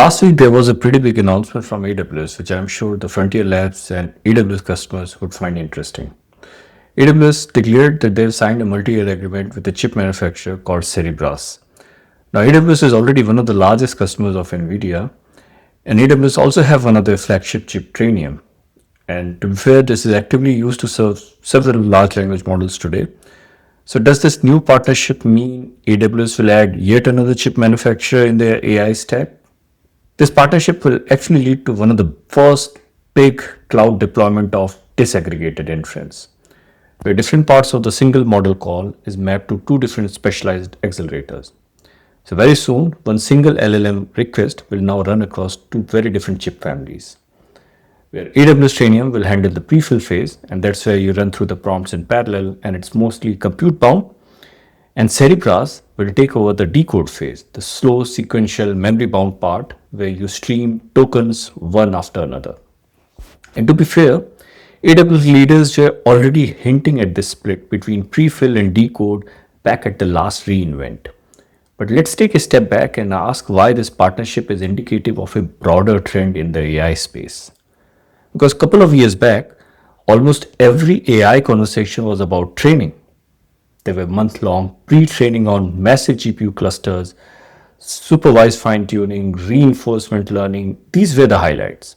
Last week, there was a pretty big announcement from AWS, which I'm sure the Frontier Labs and AWS customers would find interesting. AWS declared that they've signed a multi-year agreement with a chip manufacturer called Cerebras. Now, AWS is already one of the largest customers of NVIDIA, and AWS also have one of their flagship chip, Trainium. And to be fair, this is actively used to serve several large language models today. So does this new partnership mean AWS will add yet another chip manufacturer in their AI stack? This partnership will actually lead to one of the first big cloud deployment of disaggregated inference, where different parts of the single model call is mapped to two different specialized accelerators. So very soon, one single LLM request will now run across two very different chip families, where AWS Trainium will handle the prefill phase, and that's where you run through the prompts in parallel, and it's mostly compute bound. And Cerebras will take over the decode phase, the slow sequential memory bound part where you stream tokens one after another. And to be fair, AWS leaders were already hinting at this split between prefill and decode back at the last reInvent. But let's take a step back and ask why this partnership is indicative of a broader trend in the AI space. Because a couple of years back, almost every AI conversation was about training. There were month-long pre-training on massive GPU clusters, supervised fine-tuning, reinforcement learning. These were the highlights.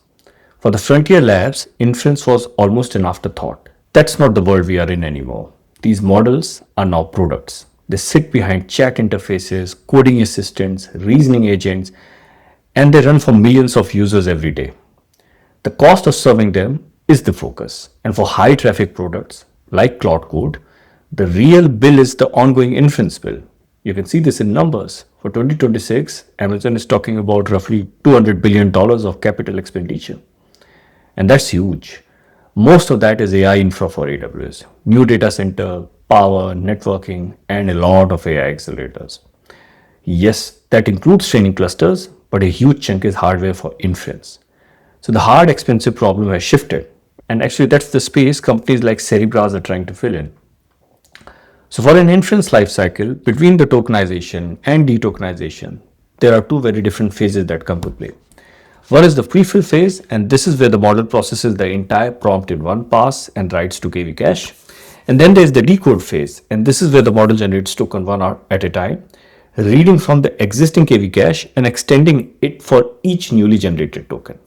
For the Frontier Labs, inference was almost an afterthought. That's not the world we are in anymore. These models are now products. They sit behind chat interfaces, coding assistants, reasoning agents, and they run for millions of users every day. The cost of serving them is the focus. And for high traffic products like Cloud Code, the real bill is the ongoing inference bill. You can see this in numbers. For 2026, Amazon is talking about roughly $200 billion of capital expenditure. And that's huge. Most of that is AI infra for AWS, new data center, power, networking, and a lot of AI accelerators. Yes, that includes training clusters, but a huge chunk is hardware for inference. So the hard, expensive problem has shifted. And actually, that's the space companies like Cerebras are trying to fill in. So for an inference lifecycle, between the tokenization and detokenization, there are two very different phases that come to play. One is the prefill phase, and this is where the model processes the entire prompt in one pass and writes to KV cache. And then there's the decode phase, and this is where the model generates token one at a time, reading from the existing KV cache and extending it for each newly generated token.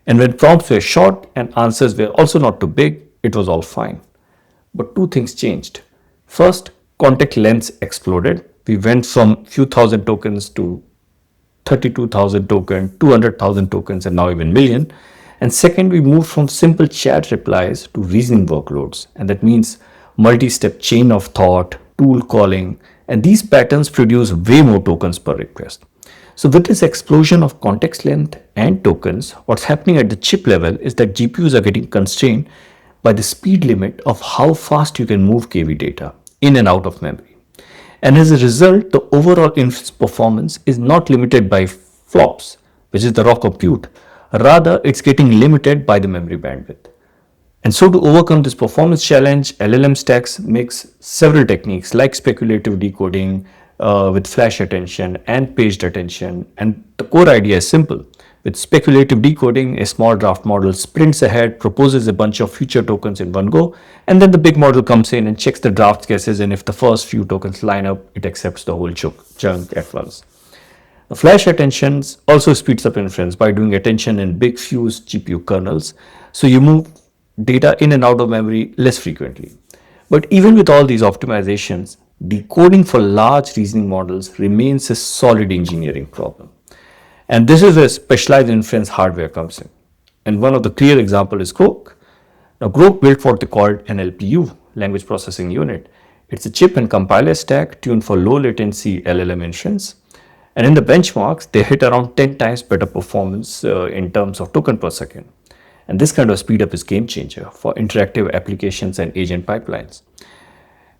And when prompts were short and answers were also not too big, it was all fine. But two things changed. First, context lengths exploded. We went from few thousand tokens to 32,000 tokens, 200,000 tokens, and now even million. And second, we moved from simple chat replies to reasoning workloads. And that means multi-step chain of thought, tool calling, and these patterns produce way more tokens per request. So with this explosion of context length and tokens, what's happening at the chip level is that GPUs are getting constrained by the speed limit of how fast you can move KV data in and out of memory. And as a result, the overall inference performance is not limited by flops, which is the raw compute. Rather, it's getting limited by the memory bandwidth. And so to overcome this performance challenge, LLM stacks mix several techniques like speculative decoding with flash attention and paged attention. And the core idea is simple. With speculative decoding, a small draft model sprints ahead, proposes a bunch of future tokens in one go, and then the big model comes in and checks the draft guesses, and if the first few tokens line up, it accepts the whole chunk at once. The flash attention also speeds up inference by doing attention in big fused GPU kernels, so you move data in and out of memory less frequently. But even with all these optimizations, decoding for large reasoning models remains a solid engineering problem. And this is where specialized inference hardware comes in. And one of the clear examples is Grok. Now, Grok built what they called an LPU, language processing unit. It's a chip and compiler stack tuned for low latency LLM inference. And in the benchmarks, they hit around 10 times better performance in terms of token per second. And this kind of speed up is game changer for interactive applications and agent pipelines.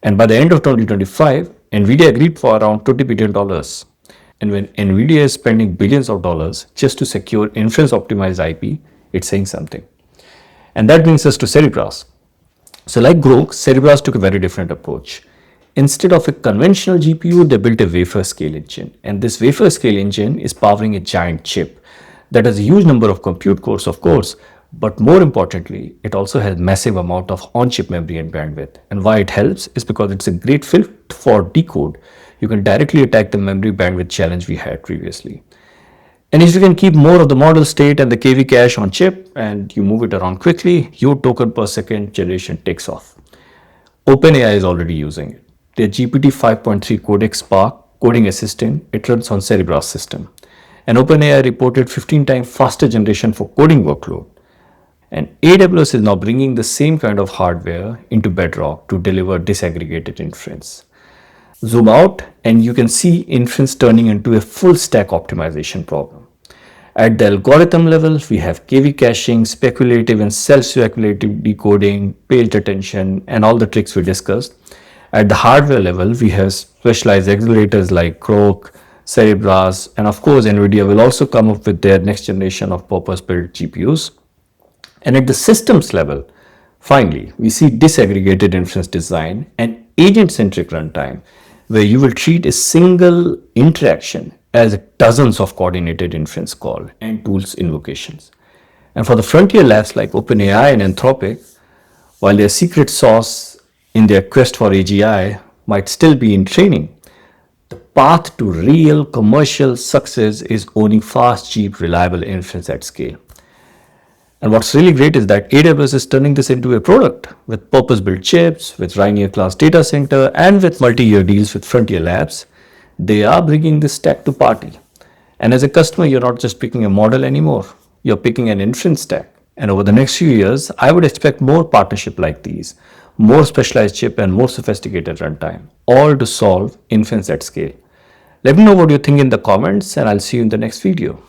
And by the end of 2025, NVIDIA agreed for around $20 billion. And when NVIDIA is spending billions of dollars just to secure inference optimized IP, it's saying something. And that brings us to Cerebras. So like Grok, Cerebras took a very different approach. Instead of a conventional GPU, they built a wafer scale engine. And this wafer scale engine is powering a giant chip that has a huge number of compute cores, of course, but more importantly, it also has massive amount of on-chip memory and bandwidth. And why it helps is because it's a great fit for decode. You can directly attack the memory bandwidth challenge we had previously. And if you can keep more of the model state and the KV cache on chip and you move it around quickly, your token per second generation takes off. OpenAI is already using it. Their GPT 5.3 Codex Spark coding assistant, it runs on Cerebrus system. And OpenAI reported 15 times faster generation for coding workload. And AWS is now bringing the same kind of hardware into Bedrock to deliver disaggregated inference. Zoom out and you can see inference turning into a full stack optimization problem. At the algorithm level, we have KV caching, speculative and self-speculative decoding, page attention, and all the tricks we discussed. At the hardware level, we have specialized accelerators like Croak, Cerebrus, and of course, NVIDIA will also come up with their next generation of purpose-built GPUs. And at the systems level, finally, we see disaggregated inference design and agent-centric runtime, where you will treat a single interaction as dozens of coordinated inference call and tools invocations. And for the frontier labs like OpenAI and Anthropic, while their secret sauce in their quest for AGI might still be in training, the path to real commercial success is owning fast, cheap, reliable inference at scale. And what's really great is that AWS is turning this into a product with purpose-built chips, with Rainier class data center, and with multi-year deals with frontier labs. They are bringing this stack to party. And as a customer, you're not just picking a model anymore. You're picking an inference stack. And over the next few years, I would expect more partnership like these, more specialized chip and more sophisticated runtime, all to solve inference at scale. Let me know what you think in the comments, and I'll see you in the next video.